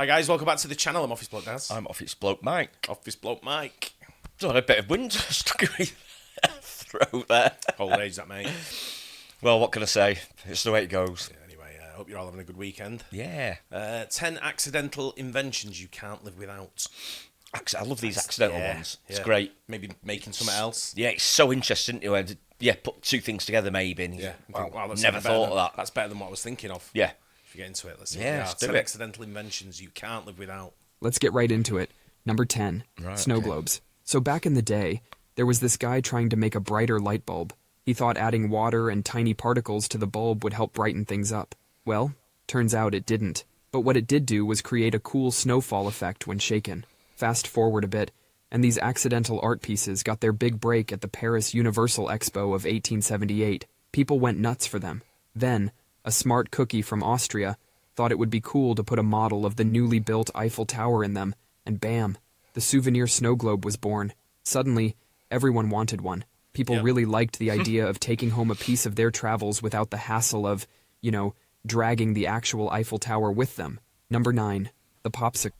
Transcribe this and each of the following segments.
Hi guys, welcome back to the channel. I'm Office Bloke Daz. I'm Office Bloke Mike. Office Bloke Mike. Got a bit of wind stuck in my throat there. Old age, that mate. Well, what can I say? It's the way it goes. Yeah, anyway, I hope you're all having a good weekend. Yeah. 10 accidental inventions you can't live without. I love these accidental ones. It's Yeah. great. Maybe making something else. Yeah, it's so interesting to put two things together maybe. And Yeah. wow, that's never better thought than- of that. That's better than what I was thinking of. Yeah. If you get into it, let's see. Yeah, What let's they do are. 10 it. accidental inventions you can't live without. Let's get right into it. Number 10, Right, snow okay. globes. So back in the day, there was this guy trying to make a brighter light bulb. He thought adding water and tiny particles to the bulb would help brighten things up. Well, turns out it didn't. But what it did do was create a cool snowfall effect when shaken. Fast forward a bit, and these accidental art pieces got their big break at the Paris Universal Expo of 1878. People went nuts for them. Then, a smart cookie from Austria thought it would be cool to put a model of the newly built Eiffel Tower in them, and bam, the souvenir snow globe was born. Suddenly, everyone wanted one. People really liked the idea of taking home a piece of their travels without the hassle of, dragging the actual Eiffel Tower with them. Number 9, the Popsicles.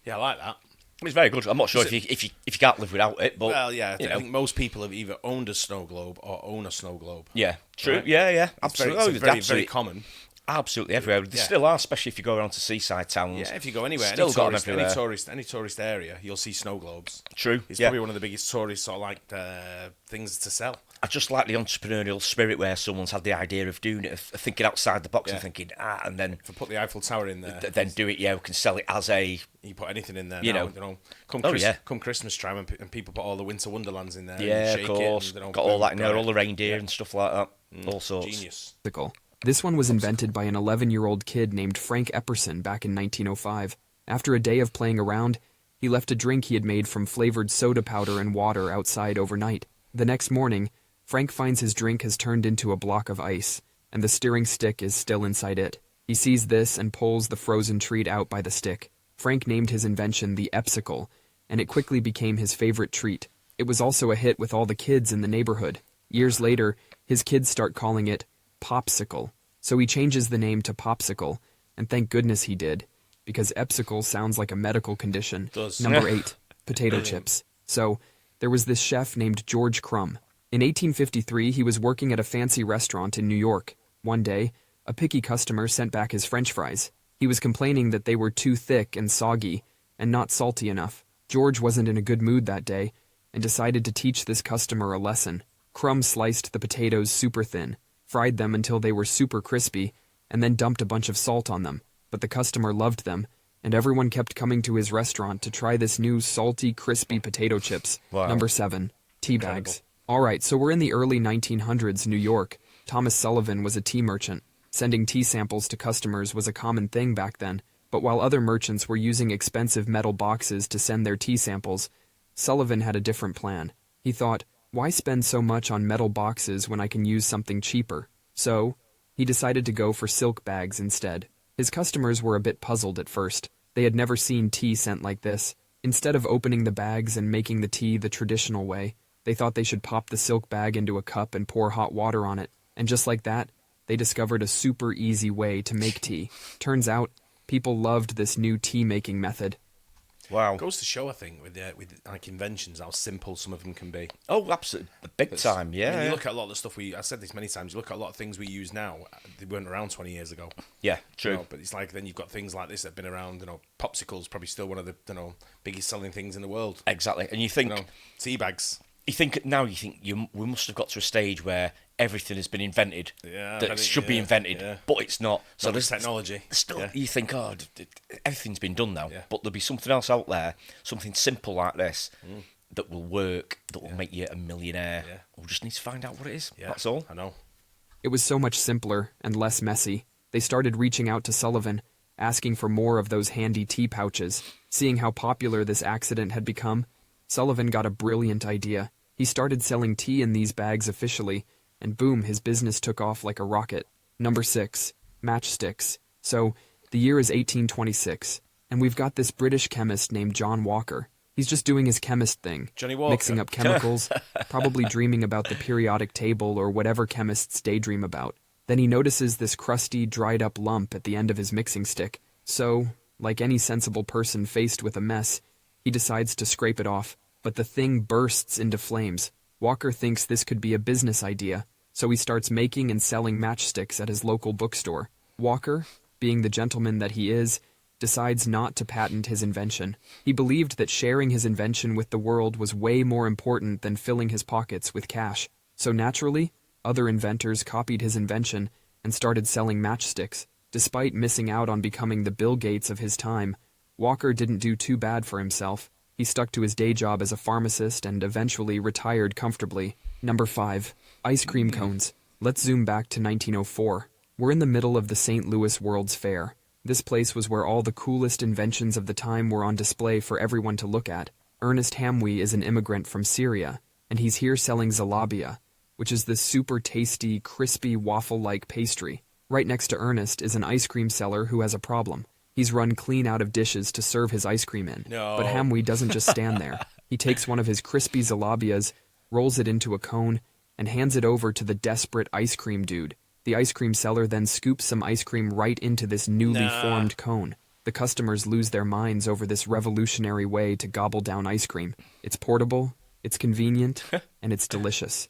Yeah, I like that. It's very good. I'm not sure if you can't live without it, but Well, yeah, you I know. think most people have either owned a snow globe or own a snow globe. Yeah, true. Right? Yeah, It's very, absolutely. very, very common. Absolutely everywhere. They Yeah. still are, especially if you go around to seaside towns. Yeah, if you go anywhere, Still got them everywhere. any tourist area, you'll see snow globes. True. It's yeah. probably one of the biggest tourist sort of like things to sell. I just like the entrepreneurial spirit where someone's had the idea of doing it, of thinking outside the box Yeah. and thinking, and then If I put the Eiffel Tower in there, then do it. Yeah, we can sell it as a. you put anything in there. You now, know. Come, yeah. come Christmas time, and people put all the winter wonderlands in there. Yeah, and of shake course. It and, Got all that in there, boom, all the reindeer Yeah. and stuff like that. All sorts. Genius. This one was invented by an 11-year-old kid named Frank Epperson back in 1905. After a day of playing around, he left a drink he had made from flavored soda powder and water outside overnight. The next morning, Frank finds his drink has turned into a block of ice, and the steering stick is still inside it. He sees this and pulls the frozen treat out by the stick. Frank named his invention the Epsicle, and it quickly became his favorite treat. It was also a hit with all the kids in the neighborhood. Years later, his kids start calling it Popsicle, so he changes the name to Popsicle, and thank goodness he did, because Epsicle sounds like a medical condition. Does. Number 8, potato chips. So, there was this chef named George Crumb. In 1853, he was working at a fancy restaurant in New York. One day, a picky customer sent back his French fries. He was complaining that they were too thick and soggy, and not salty enough. George wasn't in a good mood that day, and decided to teach this customer a lesson. Crumb sliced the potatoes super thin, fried them until they were super crispy, and then dumped a bunch of salt on them. But the customer loved them, and everyone kept coming to his restaurant to try this new salty, crispy potato chips. Wow. Number 7, tea bags. Alright, so we're in the early 1900s New York. Thomas Sullivan was a tea merchant. Sending tea samples to customers was a common thing back then, but while other merchants were using expensive metal boxes to send their tea samples, Sullivan had a different plan. He thought, why spend so much on metal boxes when I can use something cheaper? So, he decided to go for silk bags instead. His customers were a bit puzzled at first. They had never seen tea sent like this. Instead of opening the bags and making the tea the traditional way, they thought they should pop the silk bag into a cup and pour hot water on it. And just like that, they discovered a super easy way to make tea. Turns out, people loved this new tea-making method. Wow. It goes to show, I think, with like inventions, how simple some of them can be. Oh, absolutely. Big time, yeah. I mean, you look at a lot of the stuff I've said this many times, you look at a lot of things we use now, they weren't around 20 years ago. Yeah, true. You know, but it's like then you've got things like this that have been around, Popsicles, probably still one of the, biggest selling things in the world. Exactly. And you think... tea bags. You think we must have got to a stage where everything has been invented that should be invented, but it's not. So there's technology. Still, you think, everything's been done now, but there'll be something else out there, something simple like this that will work, that will make you a millionaire. Yeah. We'll just need to find out what it is. Yeah, That's all. I know. It was so much simpler and less messy. They started reaching out to Sullivan, asking for more of those handy tea pouches. Seeing how popular this accident had become, Sullivan got a brilliant idea. He started selling tea in these bags officially, and boom, his business took off like a rocket. Number 6, Matchsticks. So, the year is 1826, and we've got this British chemist named John Walker. He's just doing his chemist thing, Johnny Walker. mixing up chemicals, probably dreaming about the periodic table or whatever chemists daydream about. Then he notices this crusty, dried-up lump at the end of his mixing stick. So, Like any sensible person faced with a mess, he decides to scrape it off, but the thing bursts into flames. Walker thinks this could be a business idea, so he starts making and selling matchsticks at his local bookstore. Walker, being the gentleman that he is, decides not to patent his invention. He believed that sharing his invention with the world was way more important than filling his pockets with cash. So naturally, other inventors copied his invention and started selling matchsticks. Despite missing out on becoming the Bill Gates of his time, Walker didn't do too bad for himself. He stuck to his day job as a pharmacist and eventually retired comfortably. Number 5. Ice cream cones. Let's zoom back to 1904. We're in the middle of the St. Louis World's Fair. This place was where all the coolest inventions of the time were on display for everyone to look at. Ernest Hamwi is an immigrant from Syria, and he's here selling zalabia, which is this super tasty, crispy, waffle-like pastry. Right next to Ernest is an ice cream seller who has a problem. He's run clean out of dishes to serve his ice cream in. No. But Hamwi doesn't just stand there. He takes one of his crispy zalabias, rolls it into a cone, and hands it over to the desperate ice cream dude. The ice cream seller then scoops some ice cream right into this newly formed cone. The customers lose their minds over this revolutionary way to gobble down ice cream. It's portable, it's convenient, and it's delicious.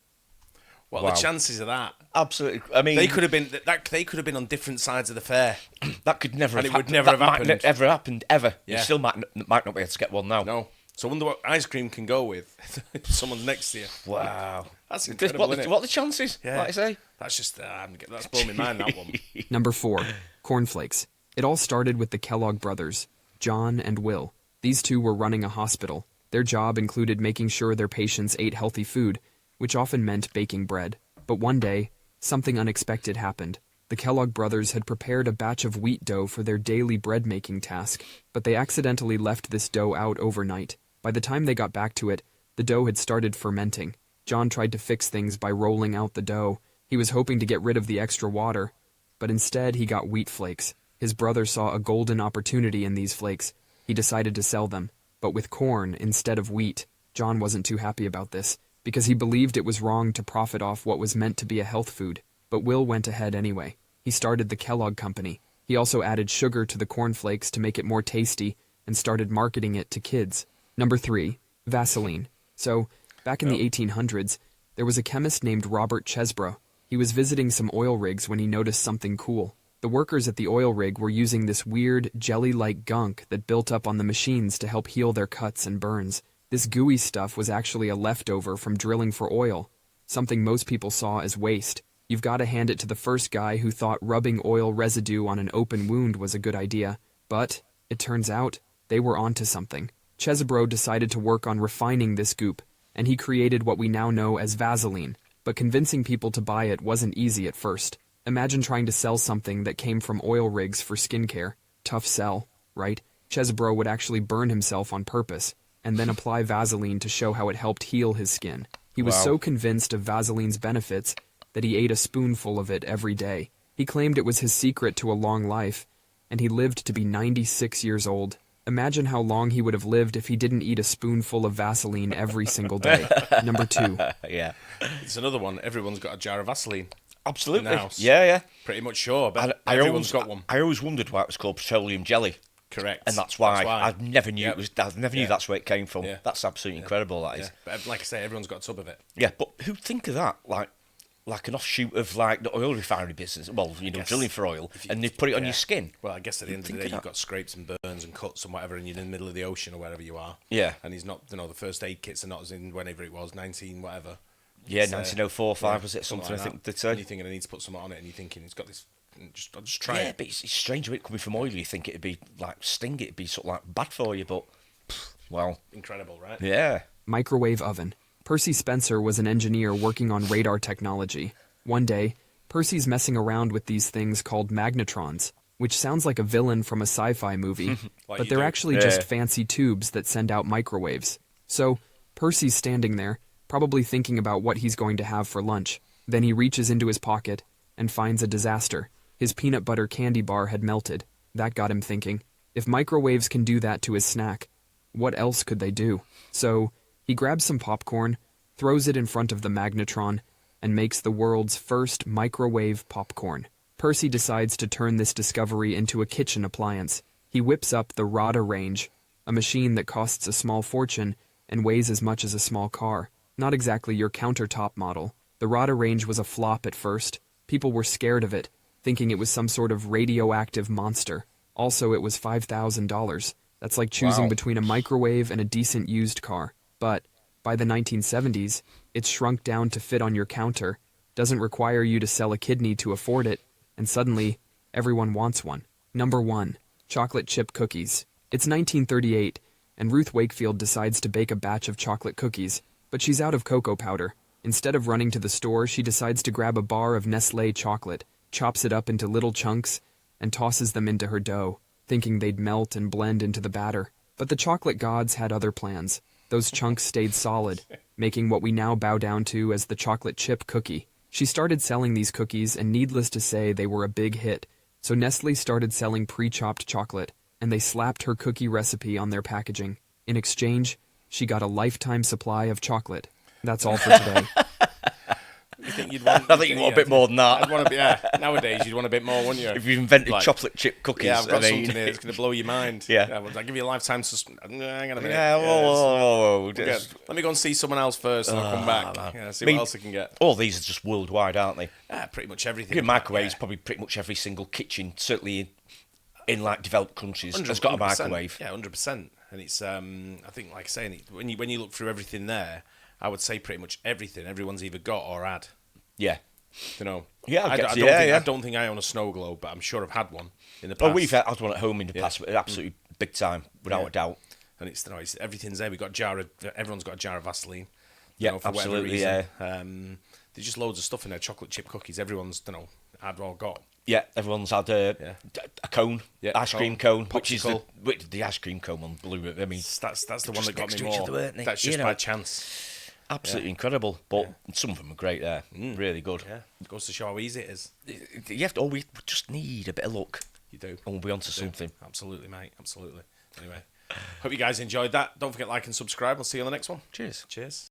What are the chances of that? Absolutely. I mean, They could have been they could have been on different sides of the fair. that could never And have it would happened. never have That happened. might ever happened, ever. Yeah. You still might not be able to get one now. No. So I wonder what ice cream can go with if someone's next to you. Wow. That's incredible, isn't it? What are the chances? Yeah. Like I say? That's just that's blown my mind, that one. Number 4. Cornflakes. It all started with the Kellogg brothers, John and Will. These two were running a hospital. Their job included making sure their patients ate healthy food, which often meant baking bread. But one day, something unexpected happened. The Kellogg brothers had prepared a batch of wheat dough for their daily bread-making task, but they accidentally left this dough out overnight. By the time they got back to it, the dough had started fermenting. John tried to fix things by rolling out the dough. He was hoping to get rid of the extra water, but instead he got wheat flakes. His brother saw a golden opportunity in these flakes. He decided to sell them, but with corn instead of wheat. John wasn't too happy about this, because he believed it was wrong to profit off what was meant to be a health food. But Will went ahead anyway. He started the Kellogg Company. He also added sugar to the cornflakes to make it more tasty and started marketing it to kids. Number 3, Vaseline. So, back in the 1800s, there was a chemist named Robert Chesbrough. He was visiting some oil rigs when he noticed something cool. The workers at the oil rig were using this weird, jelly-like gunk that built up on the machines to help heal their cuts and burns. This gooey stuff was actually a leftover from drilling for oil, something most people saw as waste. You've got to hand it to the first guy who thought rubbing oil residue on an open wound was a good idea. But, it turns out, they were onto something. Chesbrough decided to work on refining this goop, and he created what we now know as Vaseline. But convincing people to buy it wasn't easy at first. Imagine trying to sell something that came from oil rigs for skincare. Tough sell, right? Chesbrough would actually burn himself on purpose, and then apply Vaseline to show how it helped heal his skin. He was so convinced of Vaseline's benefits that he ate a spoonful of it every day. He claimed it was his secret to a long life, and he lived to be 96 years old. Imagine how long he would have lived if he didn't eat a spoonful of Vaseline every single day. Number 2. Yeah. It's another one. Everyone's got a jar of Vaseline. Absolutely. In the house. Yeah. Pretty much sure, but I everyone's got one. I always wondered why it was called petroleum jelly. Correct. And that's why I never knew it was. I never knew that's where it came from. Yeah. That's absolutely incredible. That is. Yeah. But like I say, everyone's got a tub of it. Yeah, but who'd think of that? Like an offshoot of like the oil refinery business. Well, drilling for oil, and they put it on your skin. Well, I guess at the end of the day, of you've that. got scrapes and burns and cuts and whatever, and you're in the middle of the ocean or wherever you are. Yeah. And he's not, the first aid kits are not as in whenever it was, 19 whatever. Yeah, It's, 1904, 5 was it? Something like I think that. they And you're thinking I need to put something on it, and you're thinking it's got this. I'll just try Yeah, it. but it's strange when it coming from oil. You think it'd be like sting, it'd be sort of like bad for you, but well, Incredible, right? yeah. Microwave oven. Percy Spencer was an engineer working on radar technology. One day, Percy's messing around with these things called magnetrons, which sounds like a villain from a sci-fi movie, but you they're do. actually just fancy tubes that send out microwaves. So, Percy's standing there, probably thinking about what he's going to have for lunch. Then he reaches into his pocket and finds a disaster. His peanut butter candy bar had melted. That got him thinking, if microwaves can do that to his snack, what else could they do? So, he grabs some popcorn, throws it in front of the magnetron, and makes the world's first microwave popcorn. Percy decides to turn this discovery into a kitchen appliance. He whips up the Rada range, a machine that costs a small fortune and weighs as much as a small car. Not exactly your countertop model. The Rada range was a flop at first. People were scared of it, thinking it was some sort of radioactive monster. Also, it was $5,000. That's like choosing between a microwave and a decent used car. But by the 1970s, it's shrunk down to fit on your counter, doesn't require you to sell a kidney to afford it, and suddenly, everyone wants one. Number 1. Chocolate chip cookies. It's 1938, and Ruth Wakefield decides to bake a batch of chocolate cookies, but she's out of cocoa powder. Instead of running to the store, she decides to grab a bar of Nestlé chocolate, chops it up into little chunks, and tosses them into her dough, thinking they'd melt and blend into the batter. But the chocolate gods had other plans. Those chunks stayed solid, making what we now bow down to as the chocolate chip cookie. She started selling these cookies, and needless to say, they were a big hit. So Nestle started selling pre-chopped chocolate, and they slapped her cookie recipe on their packaging. In exchange, she got a lifetime supply of chocolate. That's all for today. You think you'd want? I think you want a bit more than that. I'd want a bit. Yeah, nowadays you'd want a bit more, wouldn't you? If you've invented chocolate chip cookies, yeah, I've got something here that's going to blow your mind. Yeah. I'll give you a lifetime. Hang on a minute. Yeah, whoa. Let me go and see someone else first, and I'll come back. Yeah, see what else I can get. All these are just worldwide, aren't they? Pretty much everything. Your microwaves, probably pretty much every single kitchen, certainly in like developed countries, has got a microwave. Yeah, 100%. And it's, I think, like I say, when you look through everything there, I would say pretty much everything everyone's either got or had. Yeah. You know. Yeah, I don't think I own a snow globe, but I'm sure I've had one in the past. Oh, we've had one at home in the past, but absolutely big time, without a doubt. And it's everything's there. Everyone's got a jar of Vaseline. Yeah, absolutely. Yeah. There's just loads of stuff in there. Chocolate chip cookies. Everyone's had or got. Yeah, everyone's had a cone, ice cream cone, Popsicle. which is the ice cream cone on blue. I mean, that's the one that got me more. That's just by chance. Absolutely incredible, but some of them are great there. Really good. Yeah, it goes to show how easy it is. We just need a bit of luck. You do. And we'll be on to something. Absolutely, mate. Absolutely. Anyway, hope you guys enjoyed that. Don't forget to like and subscribe. We'll see you on the next one. Cheers. Cheers.